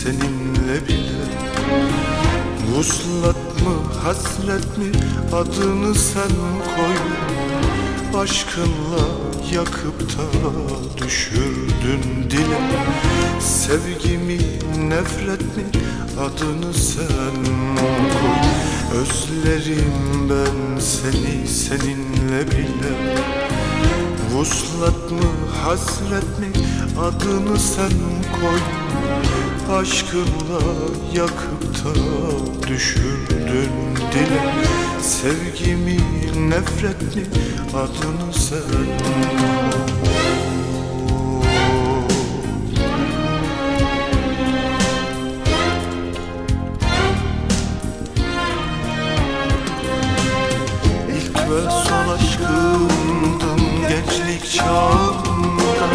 seninle bile. Vuslat mı hasret mi adını sen koy. Aşkınla yakıp da düşürdün dile. Sevgi mi nefret mi adını sen koy. Özlerim ben seni seninle bile. Vuslat mı hasret mi adını sen koy. Aşkınla yakıp da düşürdün dile. Sevgi mi nefret mi adını sen koy. İlk ve son aşkımdın gençlik çağımda.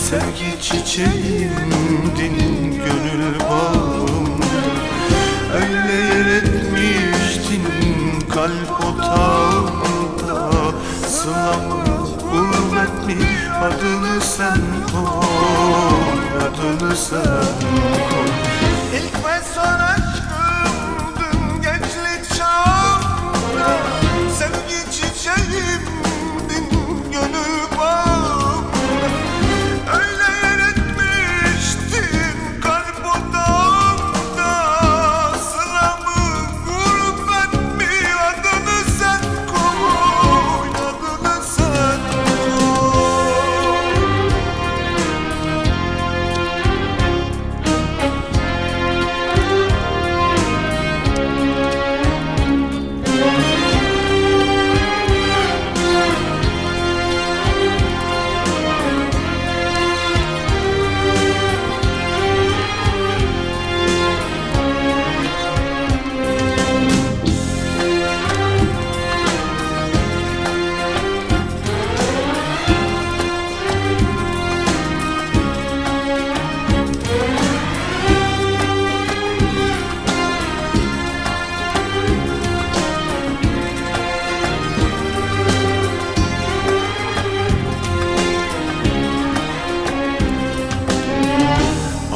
Sevgi çiçeğimdin gönül bağımda. Öyle yer etmiştin kalp otağımda. Sıla mı gurbet mi adını sen koy. Adını sen koy. İlk ve son aşkımdın gençlik çağımda. Sevgi çiçeğimdin gönül bağımda. Öyle yer etmiştin kalp odamda. Sıla mı gurbet mi adını sen koy. Adını sen koy.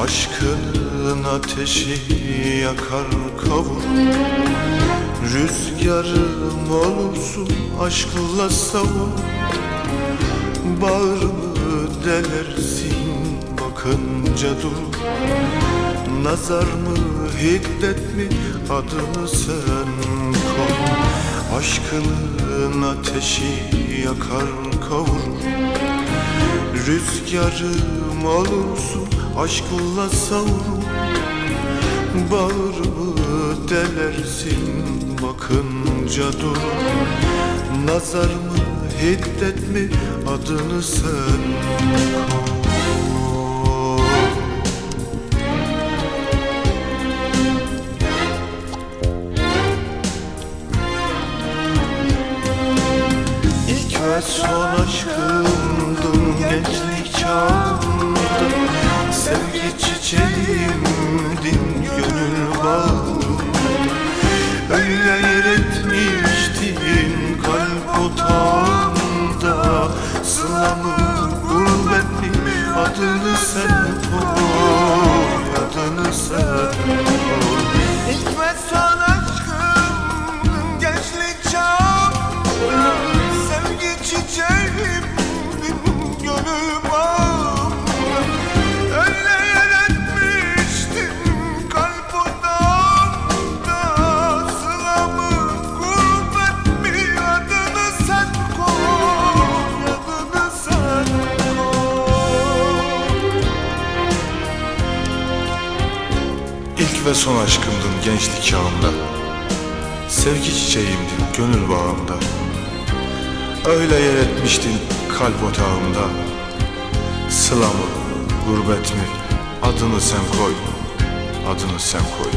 Aşkın ateşi yakar kavur. Rüzgarım olursun aşkla savur. Bağrımı delersin bakınca dur. Nazar mı hiddet mi adını sen koy. Aşkın ateşi yakar kavur. Rüzgarım olursun aşkla savur. Bağrımı delersin bakınca dur. Nazar mı hiddet mi adını sen koy. İlk ve son aşkımdın gençlik çağımda. Sevgi çiçeğimdin gönül bağımda. Öyle yer etmiştin kalp otağımda. Sıla mı gurbet mi adını sen koy. Adını sen koy. İlk ve son aşkımdın gençlik çağımda. Sevgi çiçeğimdin gönül bağımda. Öyle yer etmiştin kalp odamda. Sıla mı gurbet mi adını sen koy. Adını sen koy. İlk ve son aşkımdın gençlik çağımda. Sevgi çiçeğimdin gönül bağımda. Öyle yer etmiştin kalp otağımda. Sıla mı gurbet mi adını sen koy. Adını sen koy.